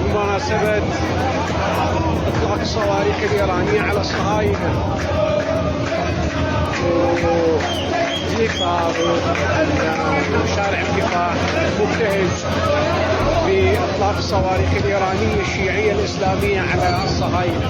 بمناسبة إطلاق الصواريخ الإيرانية على الصهاينة، وزفاف شارع الكفاح مبتهج بإطلاق الصواريخ الإيرانية الشيعية الإسلامية على الصهاينة.